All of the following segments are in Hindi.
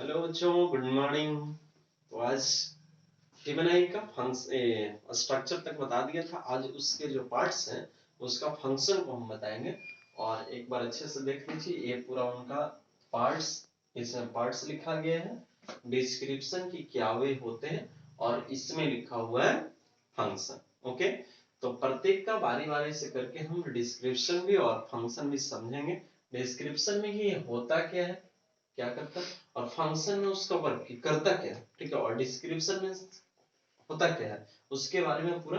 हेलो बच्चों, गुड मॉर्निंग। तो आज फिबोनाची का फंक्शन स्ट्रक्चर तक बता दिया था। आज उसके जो पार्ट्स हैं उसका फंक्शन को हम बताएंगे। और एक बार अच्छे से देख लीजिए, ये पूरा उनका पार्ट्स, इसमें पार्ट्स लिखा गया है, डिस्क्रिप्शन की क्या वे होते हैं, और इसमें लिखा हुआ है फंक्शन। ओके, तो प्रत्येक का बारी बारी से करके हम डिस्क्रिप्शन भी और फंक्शन भी समझेंगे। डिस्क्रिप्शन में ये होता क्या है, क्या करता है, और फंक्शन में उसका वर्क करता क्या है, ठीक है, और डिस्क्रिप्शन में होता क्या है उसके बारे में पूरा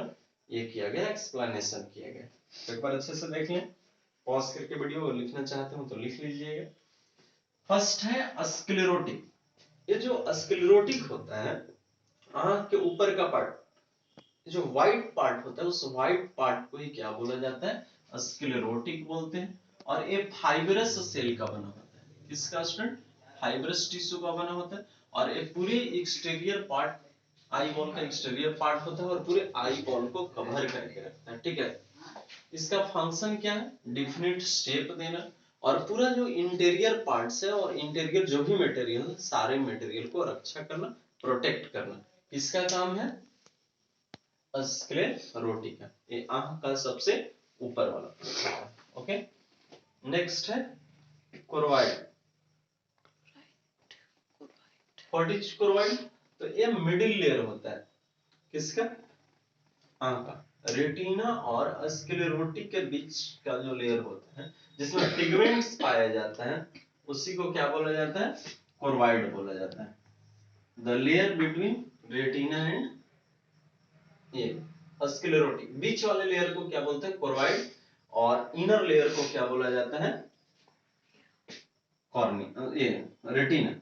ये किया गया, एक्सप्लेनेशन किया गया। तो एक बार अच्छे से देख लें, पॉज करके वीडियो लिखना चाहते हो तो लिख लीजिएगा। फर्स्ट है स्क्लेरोटिक। ये जो स्क्लेरोटिक होता है, आंख के ऊपर का पार्ट, जो व्हाइट पार्ट होता है, उस व्हाइट पार्ट को ही क्या बोला जाता है, स्क्लेरोटिक बोलते हैं। और ये फाइब्रस सेल का बना होता है। किसका स्टूडेंट? फाइब्रस टिश्यू का बना होता है। और ये पूरे एक्सटीरियर पार्ट, आई बॉल का एक्सटीरियर पार्ट होता है और पूरे आई बॉल को कवर करके रखता है, ठीक है। इसका फंक्शन क्या है? डिफिनिट शेप देना, और पूरा जो इंटीरियर पार्ट्स है और इंटीरियर जो भी मटेरियल है, सारे मटेरियल को रक्षा करना, प्रोटेक्ट करना, इसका काम है स्क्लेरोटिका। ये आंख का सबसे ऊपर वाला। ओके, नेक्स्ट है कोरोइड। What is choroid? तो ये मिडिल लेयर होता है। किसका? आंख का। रेटिना और स्क्लेरोटिक के बीच का जो लेयर होता है, जिसमें पिगमेंट्स पाया जाता है, उसी को क्या बोला जाता है? कोरोइड बोला जाता है। The layer between retina and ये स्क्लेरोटिक, बीच वाले लेयर को क्या बोलते हैं? कोरोइड। और इनर लेयर को क्या बोला जाता है? कॉर्निया, ये रेटिना।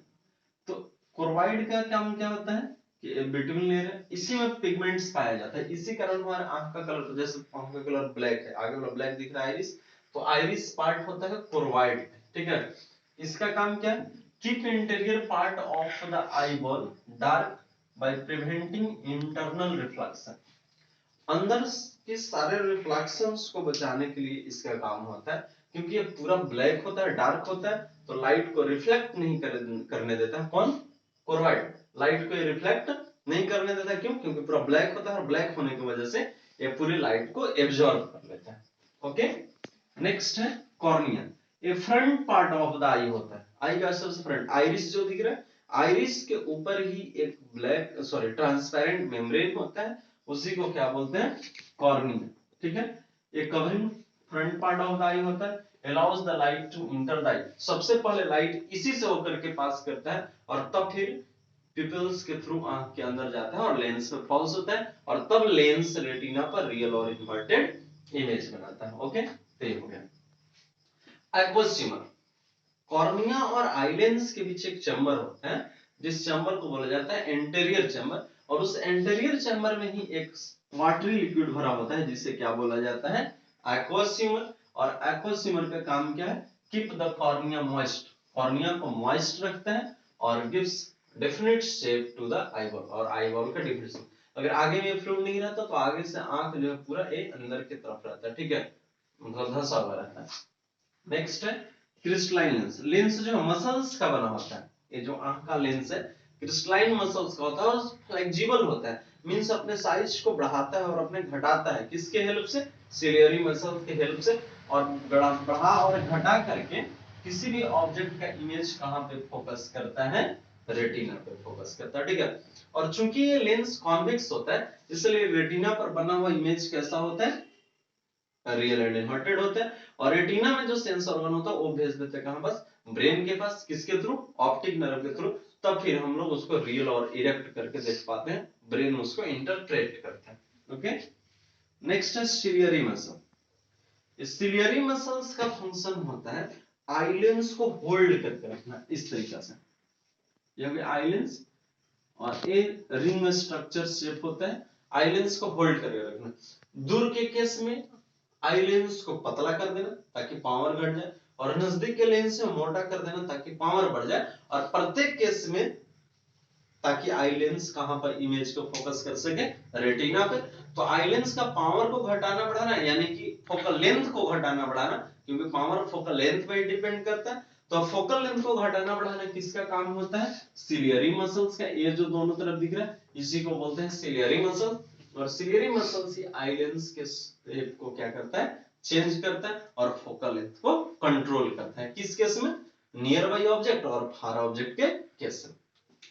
तो कोरोइड का काम क्या होता है कि बिटवीन लेयर है, इसी में पिगमेंट्स पाया जाता है। इसी कारण हमारे आंख का कलर, जैसे आंख का कलर ब्लैक है, आगे वाला ब्लैक दिख रहा है आइरिस, तो आइरिस पार्ट होता है कोरोइड, ठीक है। इसका काम क्या है? Keep interior part of the eye ball dark by preventing internal reflection. अंदर के सारे रिफ्लेक्शंस को बचाने के लिए इसका काम होता है, क्योंकि ये पूरा ब्लैक होता है, डार्क होता है, तो लाइट को रिफ्लेक्ट नहीं करने देता। कौन? कोरोइड लाइट को रिफ्लेक्ट नहीं करने देता। क्यों? क्योंकि पूरा ब्लैक होता है, और ब्लैक होने की वजह से ये पूरी लाइट को एब्जॉर्ब कर लेता है। ओके, नेक्स्ट है कॉर्निया। ये front part of the eye होता है, आई का सबसे फ्रंट। आइरिस जो दिख रहा है, आइरिस के ऊपर ही एक ब्लैक, सॉरी, ट्रांसपेरेंट मेम्ब्रेन होता है, उसी को क्या बोलते हैं? कॉर्निया, ठीक है। ये covering front part of the eye होता है, allows the light to enter the eye. सबसे पहले लाइट इसी से होकर के पास करता है, और तब फिर पिपल्स के थ्रू आंख के अंदर जाता है और लेंस में फॉल्स होता है, और तब लेंस रेटिना पर रियल और इन्वर्टेड इमेज बनाता है। ओके, तो ये हो गया। Aqueous chamber. कॉर्निया और आई लेंस के बीच एक चैम्बर होता है, जिस चैम्बर को बोला जाता है एंटीरियर चैम्बर, और उस एंटीरियर चैम्बर में ही एक वाटरी लिक्विड भरा होता है, जिसे क्या बोला जाता है? Aqueous chamber. और एक्वस चैम्बर का काम क्या है? Keep the cornea moist, cornea को मॉइस्ट रखता है, और gives definite shape to the eyeball, और आईबॉल का डेफिनेट शेप। अगर आगे में फ्लूइड नहीं रहता तो आगे से आंख जो है पूरा एक अंदर की तरफ रहता है, ठीक है, मतलब धंसा हुआ रहता है। नेक्स्ट है क्रिस्टलाइन लेंस। लेंस जो है मसल्स का बना होता है। ये जो आंख का लेंस है क्रिस्टलाइन मसल्स का होता है, और फ्लेक्सिबल होता है, मींस अपने साइज को बढ़ाता है और अपने घटाता है। किसके हेल्प से? सिलियरी मसल के हेल्प से। और बढ़ा और घटा करके किसी भी ऑब्जेक्ट का इमेज कहां पे फोकस करता है? रेटिना पे फोकस करता है, ठीक है। और चूंकि ये लेंस कॉन्वेक्स होता है, इसलिए रेटिना पर बना हुआ इमेज कैसा होता है? रियल एंड इन्वर्टेड होता है। और रेटिना में जो सेंस ऑर्गन होता है वो भेज देते हैं कहां? बस ब्रेन के पास। किसके थ्रू? ऑप्टिक नर्व के थ्रू। तब फिर हम लोग उसको रियल और इरेक्ट करके देख पाते हैं, ब्रेन उसको इंटरप्रेट करता है। ओके, नेक्स्ट है सिलियरी मसल। सिलियरी मसल्स का फंक्शन होता है आई लेंस को होल्ड करके रखना, इस तरीके से। ये आई लेंस, और ये रिंग स्ट्रक्चर शेप होता है, आई लेंस को होल्ड करके रखना। दूर के केस में आई लेंस को पतला कर देना ताकि पावर घट जाए, और नजदीक के लेंस से मोटा कर देना ताकि पावर बढ़ जाए। और प्रत्येक केस में ताकि आई लेंस कहां पर इमेज को फोकस कर सके? रेटिना पे। तो आई लेंस का पावर को घटाना बढ़ाना, यानी कि फोकल लेंथ को घटाना बढ़ाना, क्योंकि पावर फोकल लेंथ पे डिपेंड करता है। तो फोकल लेंथ को घटाना बढ़ाना किसका काम होता है? सिलियरी मसल्स का। ये जो दोनों तरफ दिख रहा है इसी को बोलते हैं सिलियरी मसल। और सिलियरी मसल्स ही आई लेंस के शेप को क्या करता है? चेंज करता है और फोकल लेंथ को कंट्रोल करता है। किस केस में? नियर बाई ऑब्जेक्ट और फार ऑब्जेक्ट के केस में।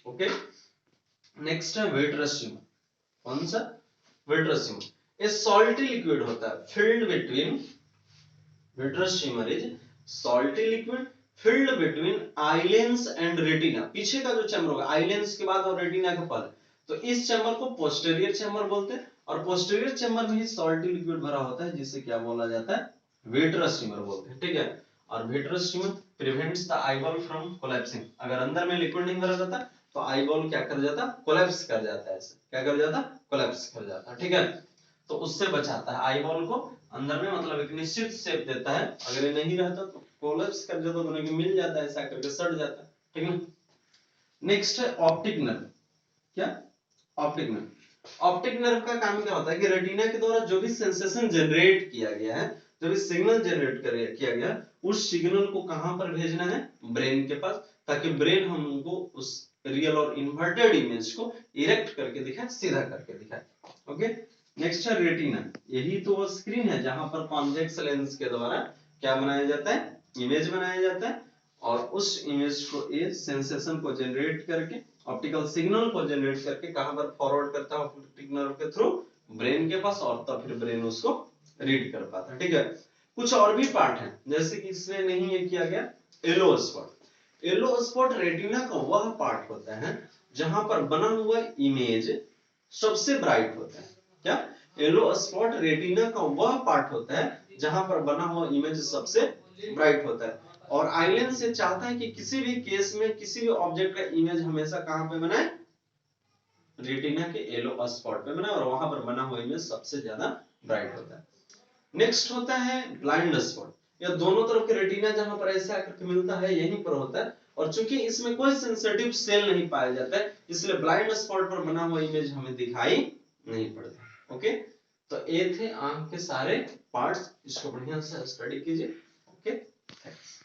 ओके, नेक्स्ट है वेटरस ट्यूमर। कौन सा? Vitreous humour. A salty liquid होता है filled between, vitreous humour is salty liquid filled between eye lens and retina. पीछे का जो चैम्बर होगा आई लेंस के बाद और रेटिना के पहले, तो इस चैम्बर को पोस्टीरियर चैम्बर बोलते हैं। और पोस्टीरियर चैम्बर में ही सॉल्टी लिक्विड भरा होता है जिसे क्या बोला जाता है? वेटरस ट्यूमर बोलते हैं। ठीक है, और waiters tumour prevents the eyeball from collapsing. अगर अंदर में लिक्विड नहीं भरा रहता तो आईबॉल क्या कर जाता? कोलैप्स कर जाता है। ऐसे क्या कर जाता? कोलैप्स कर जाता है। ठीक है, तो उससे बचाता है आईबॉल को अंदर में, मतलब एक निश्चित शेप देता है। अगर ये नहीं रहता तो कोलैप्स कर जाता, दोनों के मिल जाता है, ऐसा करके सड़ जाता है। ठीक है, नेक्स्ट है ऑप्टिक नर्व। क्या? Optic nerve. ऑप्टिक नर्व का काम क्या होता है कि रेटिना के द्वारा जो भी सेंसेशन जनरेट किया गया है, जो भी सिग्नल जनरेट किया गया, उस सिग्नल को कहां पर भेजना है? ब्रेन के पास, ताकि ब्रेन हमको उस रियल और इन्वर्टेड इमेज को इरेक्ट करके दिखाए, सीधा करके दिखाए। ओके, नेक्स्ट है रेटिना। यही तो वो स्क्रीन है जहां पर कॉन्वेक्स लेंस के द्वारा क्या बनाया जाता है? इमेज बनाया जाता है। और उस इमेज को, ये सेंसेशन को जनरेट करके, ऑप्टिकल सिग्नल को जनरेट करके कहां पर फॉरवर्ड करता है? ऑप्टिक नर्व के थ्रू ब्रेन के पास, और तब फिर ब्रेन उसको रीड कर पाता है। ठीक है, कुछ और भी पार्ट है जैसे कि इसमें नहीं ये किया गया, yellow spot. Yellow spot retina का वह पार्ट होता है जहां पर बना हुआ इमेज सबसे ब्राइट होता है। क्या? येलो स्पॉट रेटिना का वह पार्ट होता है जहां पर बना हुआ इमेज सबसे ब्राइट होता है। और आई लेंस से चाहता है कि किसी भी केस में किसी भी ऑब्जेक्ट का इमेज हमेशा कहां पे बनाए? रेटिना के येलो स्पॉट पे बनाए, और वहां पर बना हुआ इमेज सबसे ज्यादा ब्राइट होता है। नेक्स्ट होता है ब्लाइंड स्पॉट। यह दोनों तरफ के रेटिना जहां पर ऐसे आकर मिलता है यहीं पर होता है, और चूंकि इसमें कोई सेंसिटिव सेल नहीं पाया जाता है इसलिए ब्लाइंड स्पॉट पर बना हुआ इमेज हमें दिखाई नहीं पड़ता। ओके, तो ये थे आंख के सारे पार्ट्स। इसको बढ़िया से स्टडी कीजिए। Okay, thanks.